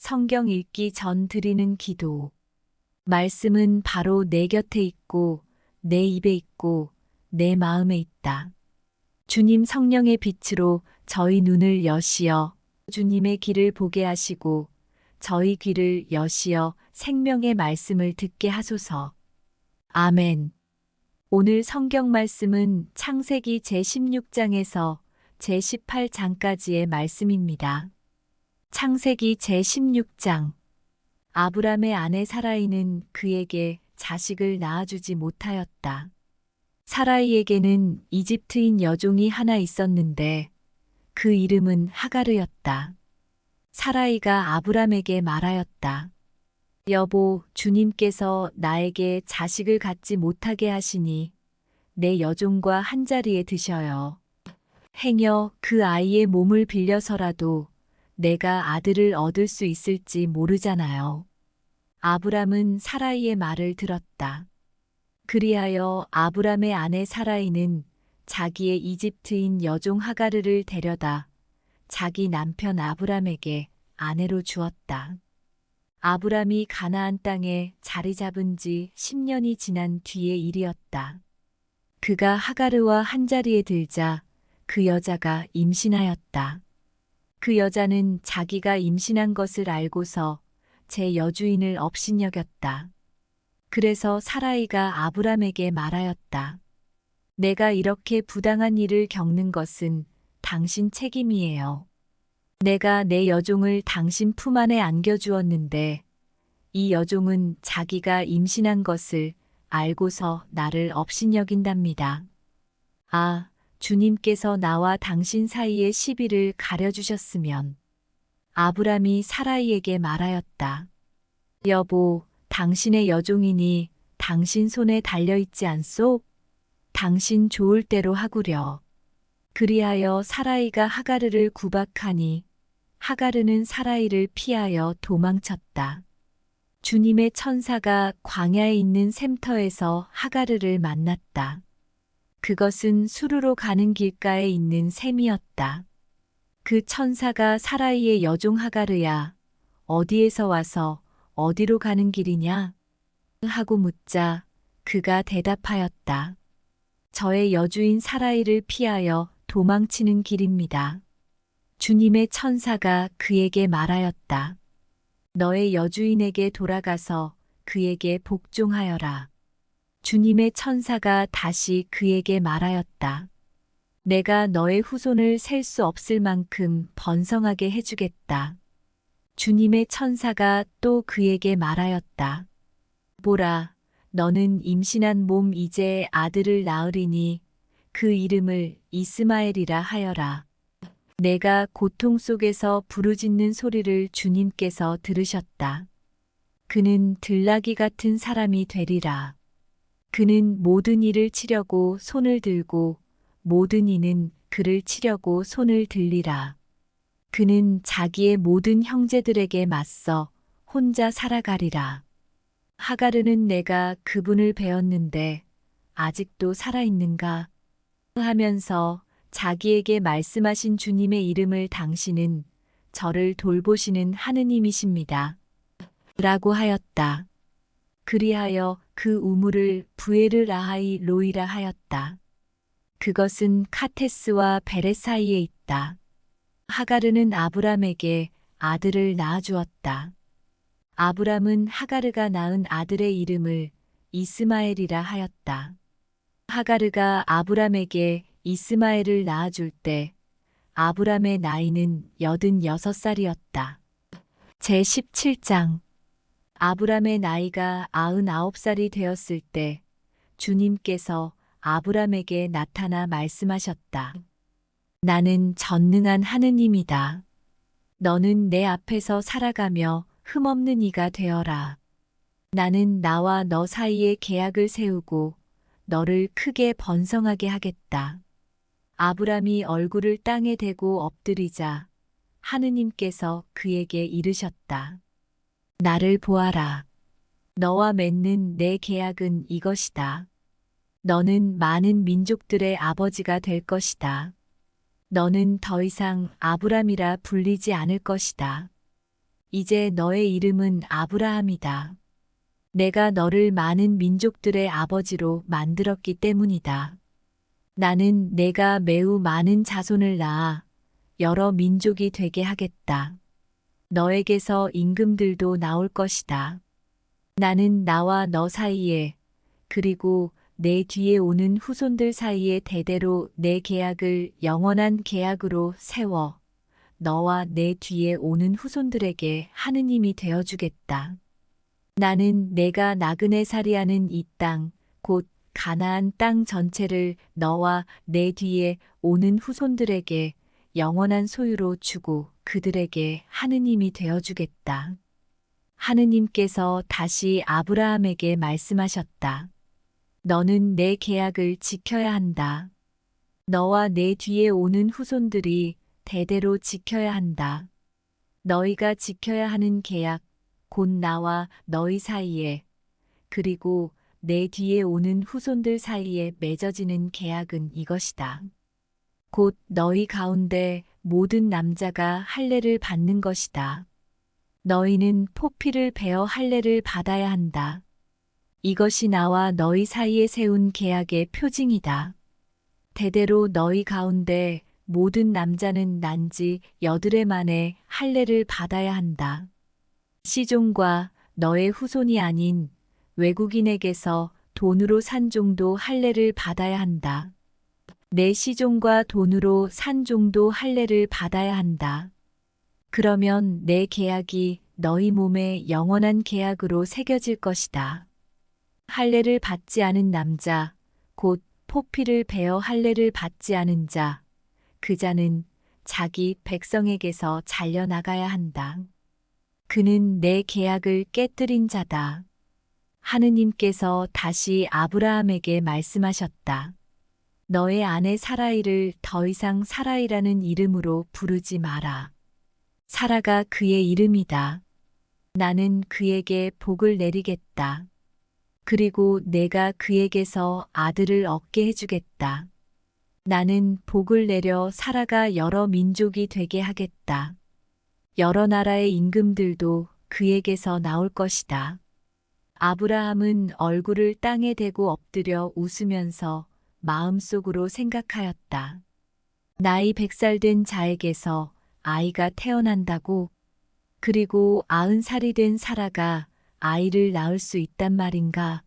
성경 읽기 전 드리는 기도. 말씀은 바로 내 곁에 있고, 내 입에 있고, 내 마음에 있다. 주님 성령의 빛으로 저희 눈을 여시어 주님의 길을 보게 하시고, 저희 귀를 여시어 생명의 말씀을 듣게 하소서. 아멘. 오늘 성경 말씀은 창세기 제16장에서 제18장까지의 말씀입니다. 창세기 제16장. 아브람의 아내 사라이는 그에게 자식을 낳아주지 못하였다. 사라이에게는 이집트인 여종이 하나 있었는데 그 이름은 하가르였다. 사라이가 아브람에게 말하였다. 여보, 주님께서 나에게 자식을 갖지 못하게 하시니 내 여종과 한자리에 드셔요. 행여 그 아이의 몸을 빌려서라도 내가 아들을 얻을 수 있을지 모르잖아요. 아브람은 사라이의 말을 들었다. 그리하여 아브람의 아내 사라이는 자기의 이집트인 여종 하가르를 데려다 자기 남편 아브람에게 아내로 주었다. 아브람이 가나안 땅에 자리 잡은 지 10년이 지난 뒤의 일이었다. 그가 하가르와 한자리에 들자 그 여자가 임신하였다. 그 여자는 자기가 임신한 것을 알고서 제 여주인을 업신여겼다. 그래서 사라이가 아브람에게 말하였다. 내가 이렇게 부당한 일을 겪는 것은 당신 책임이에요. 내가 내 여종을 당신 품 안에 안겨주었는데 이 여종은 자기가 임신한 것을 알고서 나를 업신여긴답니다. 아, 주님께서 나와 당신 사이의 시비를 가려주셨으면. 아브람이 사라이에게 말하였다. 여보, 당신의 여종이니 당신 손에 달려있지 않소? 당신 좋을 대로 하구려. 그리하여 사라이가 하가르를 구박하니 하가르는 사라이를 피하여 도망쳤다. 주님의 천사가 광야에 있는 샘터에서 하가르를 만났다. 그것은 수르로 가는 길가에 있는 샘이었다. 그 천사가 사라이의 여종 하가르야, 어디에서 와서 어디로 가는 길이냐? 하고 묻자 그가 대답하였다. 저의 여주인 사라이를 피하여 도망치는 길입니다. 주님의 천사가 그에게 말하였다. 너의 여주인에게 돌아가서 그에게 복종하여라. 주님의 천사가 다시 그에게 말하였다. 내가 너의 후손을 셀 수 없을 만큼 번성하게 해주겠다. 주님의 천사가 또 그에게 말하였다. 보라, 너는 임신한 몸 이제 아들을 낳으리니 그 이름을 이스마엘이라 하여라. 내가 고통 속에서 부르짖는 소리를 주님께서 들으셨다. 그는 들나귀 같은 사람이 되리라. 그는 모든 일을 치려고 손을 들고 모든 이는 그를 치려고 손을 들리라. 그는 자기의 모든 형제들에게 맞서 혼자 살아가리라. 하가르는 내가 그분을 배웠는데 아직도 살아있는가? 하면서 자기에게 말씀하신 주님의 이름을 당신은 저를 돌보시는 하느님이십니다. 라고 하였다. 그리하여 그 우물을 부에르 라하이 로이라 하였다. 그것은 카테스와 베레 사이에 있다. 하가르는 아브람에게 아들을 낳아주었다. 아브람은 하가르가 낳은 아들의 이름을 이스마엘이라 하였다. 하가르가 아브람에게 이스마엘을 낳아줄 때 아브람의 나이는 86살이었다. 제17장. 아브람의 나이가 99살이 되었을 때 주님께서 아브람에게 나타나 말씀하셨다. 나는 전능한 하느님이다. 너는 내 앞에서 살아가며 흠없는 이가 되어라. 나는 나와 너 사이에 계약을 세우고 너를 크게 번성하게 하겠다. 아브람이 얼굴을 땅에 대고 엎드리자 하느님께서 그에게 이르셨다. 나를 보아라. 너와 맺는 내 계약은 이것이다. 너는 많은 민족들의 아버지가 될 것이다. 너는 더 이상 아브람이라 불리지 않을 것이다. 이제 너의 이름은 아브라함이다. 내가 너를 많은 민족들의 아버지로 만들었기 때문이다. 나는 내가 매우 많은 자손을 낳아 여러 민족이 되게 하겠다. 너에게서 임금들도 나올 것이다. 나는 나와 너 사이에 그리고 내 뒤에 오는 후손들 사이에 대대로 내 계약을 영원한 계약으로 세워 너와 내 뒤에 오는 후손들에게 하느님이 되어주겠다. 나는 내가 나그네 살이하는 이 땅, 곧 가나안 땅 전체를 너와 내 뒤에 오는 후손들에게 영원한 소유로 주고 그들에게 하느님이 되어주겠다. 하느님께서 다시 아브라함에게 말씀하셨다. 너는 내 계약을 지켜야 한다. 너와 내 뒤에 오는 후손들이 대대로 지켜야 한다. 너희가 지켜야 하는 계약, 곧 나와 너희 사이에, 그리고 내 뒤에 오는 후손들 사이에 맺어지는 계약은 이것이다. 곧 너희 가운데 모든 남자가 할례를 받는 것이다. 너희는 포피를 베어 할례를 받아야 한다. 이것이 나와 너희 사이에 세운 계약의 표징이다. 대대로 너희 가운데 모든 남자는 난지 8해 만에 할례를 받아야 한다. 시종과 너의 후손이 아닌 외국인에게서 돈으로 산 종도 할례를 받아야 한다. 내 시종과 돈으로 산 종도 할례를 받아야 한다. 그러면 내 계약이 너희 몸에 영원한 계약으로 새겨질 것이다. 할례를 받지 않은 남자, 곧 포피를 베어 할례를 받지 않은 자, 그 자는 자기 백성에게서 잘려나가야 한다. 그는 내 계약을 깨뜨린 자다. 하느님께서 다시 아브라함에게 말씀하셨다. 너의 아내 사라이를 더 이상 사라이라는 이름으로 부르지 마라. 사라가 그의 이름이다. 나는 그에게 복을 내리겠다. 그리고 내가 그에게서 아들을 얻게 해주겠다. 나는 복을 내려 사라가 여러 민족이 되게 하겠다. 여러 나라의 임금들도 그에게서 나올 것이다. 아브라함은 얼굴을 땅에 대고 엎드려 웃으면서 마음속으로 생각하였다. 나이 100살 된 자에게서 아이가 태어난다고? 그리고 90살이 된 사라가 아이를 낳을 수 있단 말인가?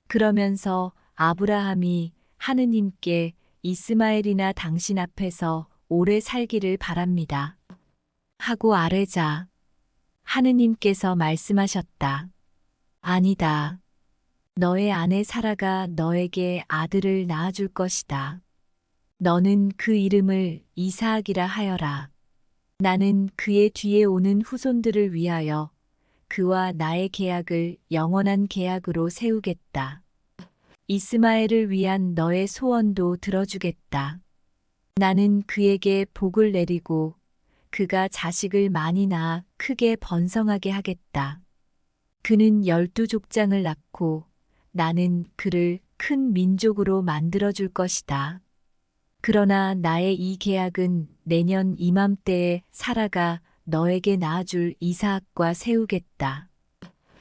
그러면서 아브라함이 하느님께 이스마엘이나 당신 앞에서 오래 살기를 바랍니다. 하고 아뢰자 하느님께서 말씀하셨다. 아니다. 너의 아내 사라가 너에게 아들을 낳아줄 것이다. 너는 그 이름을 이사학이라 하여라. 나는 그의 뒤에 오는 후손들을 위하여 그와 나의 계약을 영원한 계약으로 세우겠다. 이스마엘을 위한 너의 소원도 들어주겠다. 나는 그에게 복을 내리고 그가 자식을 많이 낳아 크게 번성하게 하겠다. 그는 12족장을 낳고 나는 그를 큰 민족으로 만들어줄 것이다. 그러나 나의 이 계약은 내년 이맘때에 사라가 너에게 낳아줄 이사학과 세우겠다.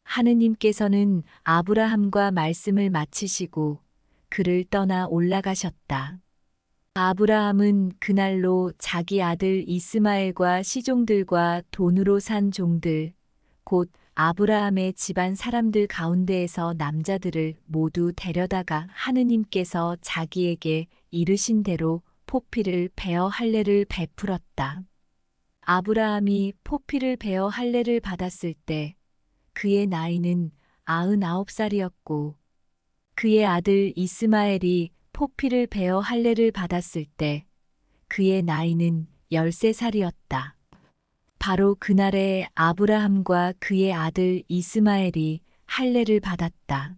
하느님께서는 아브라함과 말씀을 마치시고 그를 떠나 올라가셨다. 아브라함은 그날로 자기 아들 이스마엘과 시종들과 돈으로 산 종들, 곧 아브라함의 집안 사람들 가운데에서 남자들을 모두 데려다가 하느님께서 자기에게 이르신 대로 포피를 베어 할례를 베풀었다. 아브라함이 포피를 베어 할례를 받았을 때 그의 나이는 99살이었고 그의 아들 이스마엘이 포피를 베어 할례를 받았을 때 그의 나이는 13살이었다. 바로 그날에 아브라함과 그의 아들 이스마엘이 할례를 받았다.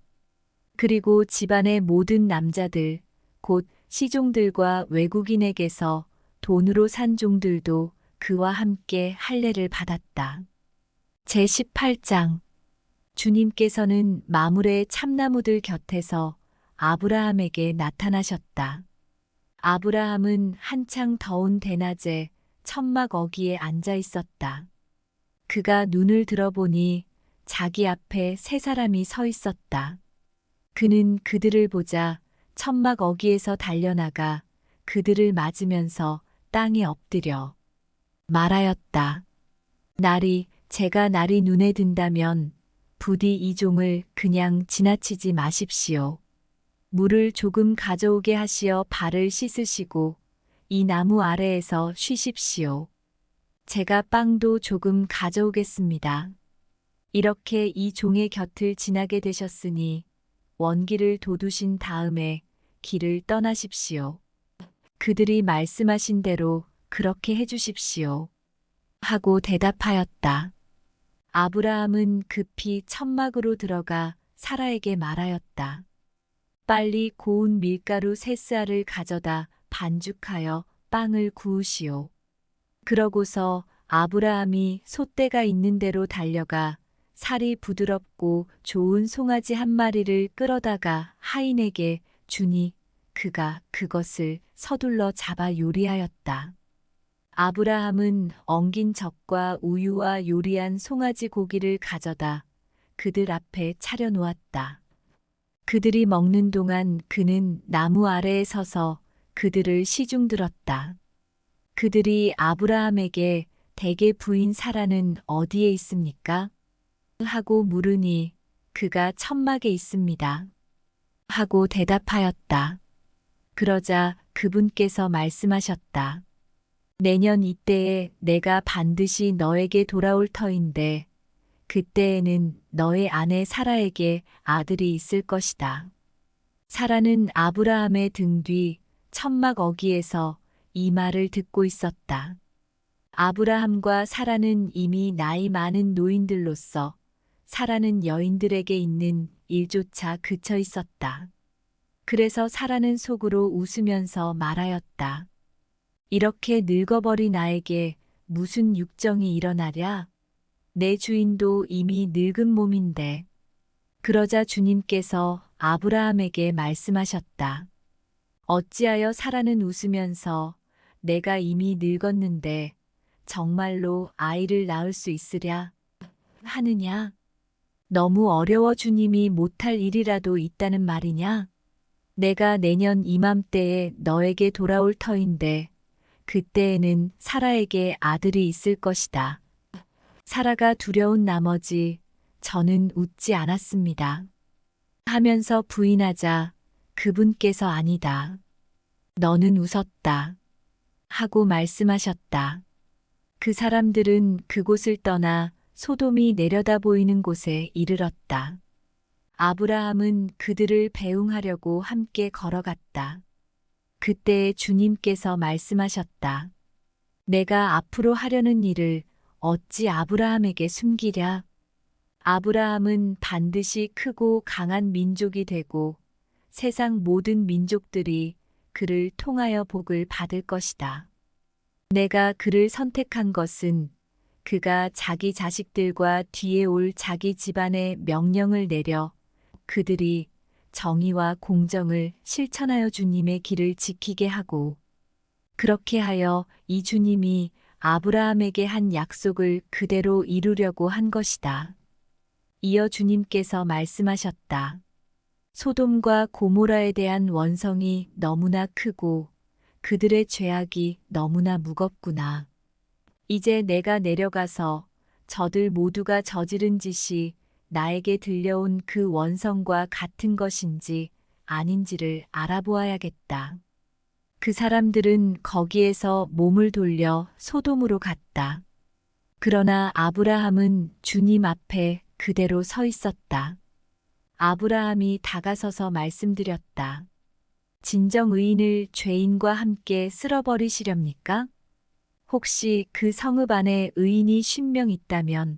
그리고 집안의 모든 남자들, 곧 시종들과 외국인에게서 돈으로 산 종들도 그와 함께 할례를 받았다. 제18장 주님께서는 마므레 참나무들 곁에서 아브라함에게 나타나셨다. 아브라함은 한창 더운 대낮에 천막 어귀에 앉아 있었다. 그가 눈을 들어보니 자기 앞에 세 사람이 서 있었다. 그는 그들을 보자 천막 어귀에서 달려나가 그들을 맞으면서 땅에 엎드려 말하였다. 제가 날이 눈에 든다면 부디 이 종을 그냥 지나치지 마십시오. 물을 조금 가져오게 하시어 발을 씻으시고 이 나무 아래에서 쉬십시오. 제가 빵도 조금 가져오겠습니다. 이렇게 이 종의 곁을 지나게 되셨으니 원기를 돋우신 다음에 길을 떠나십시오. 그들이 말씀하신 대로 그렇게 해주십시오. 하고 대답하였다. 아브라함은 급히 천막으로 들어가 사라에게 말하였다. 빨리 고운 밀가루 세 쌀을 가져다 반죽하여 빵을 구우시오. 그러고서 아브라함이 솥대가 있는 데로 달려가 살이 부드럽고 좋은 송아지 한 마리를 끌어다가 하인에게 주니 그가 그것을 서둘러 잡아 요리하였다. 아브라함은 엉긴 젖과 우유와 요리한 송아지 고기를 가져다 그들 앞에 차려놓았다. 그들이 먹는 동안 그는 나무 아래에 서서 그들을 시중들었다. 그들이 아브라함에게 대개 부인 사라는 어디에 있습니까? 하고 물으니 그가 천막에 있습니다. 하고 대답하였다. 그러자 그분께서 말씀하셨다. 내년 이때에 내가 반드시 너에게 돌아올 터인데 그때에는 너의 아내 사라에게 아들이 있을 것이다. 사라는 아브라함의 등 뒤 천막 어귀에서 이 말을 듣고 있었다. 아브라함과 사라는 이미 나이 많은 노인들로서 사라는 여인들에게 있는 일조차 그쳐 있었다. 그래서 사라는 속으로 웃으면서 말하였다. 이렇게 늙어버린 나에게 무슨 육정이 일어나랴? 내 주인도 이미 늙은 몸인데. 그러자 주님께서 아브라함에게 말씀하셨다. 어찌하여 사라는 웃으면서 내가 이미 늙었는데 정말로 아이를 낳을 수 있으랴 하느냐? 너무 어려워 주님이 못할 일이라도 있다는 말이냐? 내가 내년 이맘때에 너에게 돌아올 터인데 그때에는 사라에게 아들이 있을 것이다. 사라가 두려운 나머지 저는 웃지 않았습니다. 하면서 부인하자 그분께서 아니다. 너는 웃었다. 하고 말씀하셨다. 그 사람들은 그곳을 떠나 소돔이 내려다 보이는 곳에 이르렀다. 아브라함은 그들을 배웅하려고 함께 걸어갔다. 그때 주님께서 말씀하셨다. 내가 앞으로 하려는 일을 어찌 아브라함에게 숨기랴? 아브라함은 반드시 크고 강한 민족이 되고 세상 모든 민족들이 그를 통하여 복을 받을 것이다. 내가 그를 선택한 것은 그가 자기 자식들과 뒤에 올 자기 집안에 명령을 내려 그들이 정의와 공정을 실천하여 주님의 길을 지키게 하고 그렇게 하여 이 주님이 아브라함에게 한 약속을 그대로 이루려고 한 것이다. 이어 주님께서 말씀하셨다. 소돔과 고모라에 대한 원성이 너무나 크고 그들의 죄악이 너무나 무겁구나. 이제 내가 내려가서 저들 모두가 저지른 짓이 나에게 들려온 그 원성과 같은 것인지 아닌지를 알아보아야겠다. 그 사람들은 거기에서 몸을 돌려 소돔으로 갔다. 그러나 아브라함은 주님 앞에 그대로 서 있었다. 아브라함이 다가서서 말씀드렸다. 진정 의인을 죄인과 함께 쓸어버리시렵니까? 혹시 그 성읍 안에 의인이 50명 있다면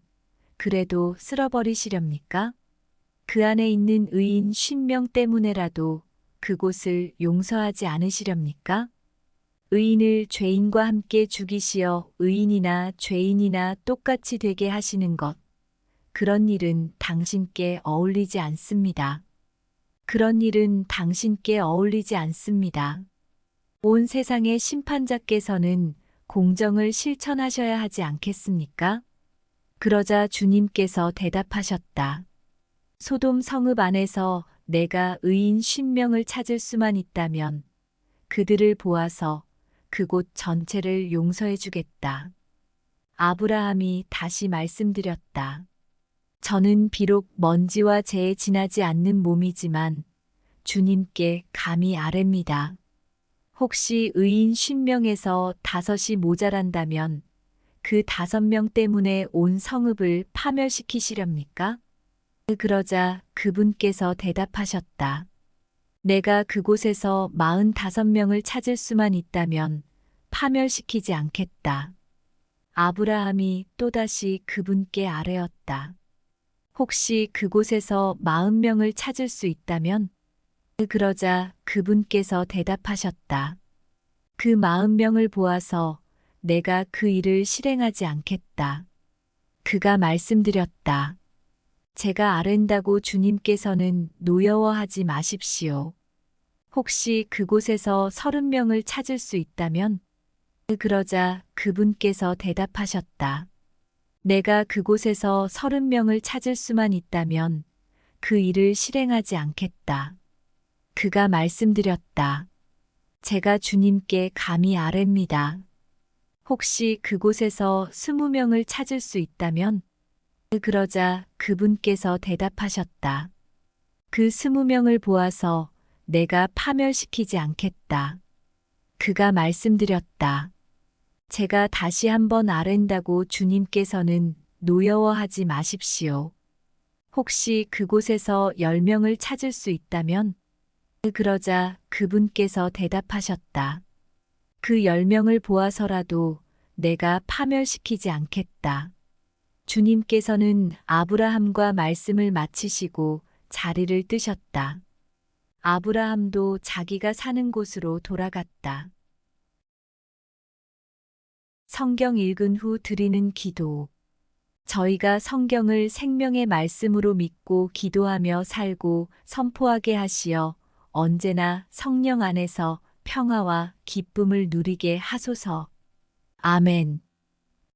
그래도 쓸어버리시렵니까? 그 안에 있는 의인 50명 때문에라도 그곳을 용서하지 않으시렵니까? 의인을 죄인과 함께 죽이시어 의인이나 죄인이나 똑같이 되게 하시는 것. 그런 일은 당신께 어울리지 않습니다. 그런 일은 당신께 어울리지 않습니다. 온 세상의 심판자께서는 공정을 실천하셔야 하지 않겠습니까? 그러자 주님께서 대답하셨다. 소돔 성읍 안에서 내가 의인 50명을 찾을 수만 있다면 그들을 보아서 그곳 전체를 용서해 주겠다. 아브라함이 다시 말씀드렸다. 저는 비록 먼지와 재에 지나지 않는 몸이지만 주님께 감히 아뢰입니다. 혹시 의인 50명에서 5이 모자란다면 그 5명 때문에 온 성읍을 파멸시키시렵니까? 그러자 그분께서 대답하셨다. 내가 그곳에서 45명을 찾을 수만 있다면 파멸시키지 않겠다. 아브라함이 또다시 그분께 아뢰었다. 혹시 그곳에서 40명을 찾을 수 있다면? 그러자 그분께서 대답하셨다. 그 40명을 보아서 내가 그 일을 실행하지 않겠다. 그가 말씀드렸다. 제가 아랜다고 주님께서는 노여워하지 마십시오. 혹시 그곳에서 30명을 찾을 수 있다면? 그러자 그분께서 대답하셨다. 내가 그곳에서 30명을 찾을 수만 있다면 그 일을 실행하지 않겠다. 그가 말씀드렸다. 제가 주님께 감히 아뢰입니다. 혹시 그곳에서 20명을 찾을 수 있다면? 그러자 그분께서 대답하셨다. 그 20명을 보아서 내가 파멸시키지 않겠다. 그가 말씀드렸다. 제가 다시 한번 아랜다고 주님께서는 노여워하지 마십시오. 혹시 그곳에서 10명을 찾을 수 있다면? 그러자 그분께서 대답하셨다. 그 10명을 보아서라도 내가 파멸시키지 않겠다. 주님께서는 아브라함과 말씀을 마치시고 자리를 뜨셨다. 아브라함도 자기가 사는 곳으로 돌아갔다. 성경 읽은 후 드리는 기도. 저희가 성경을 생명의 말씀으로 믿고 기도하며 살고 선포하게 하시어 언제나 성령 안에서 평화와 기쁨을 누리게 하소서. 아멘.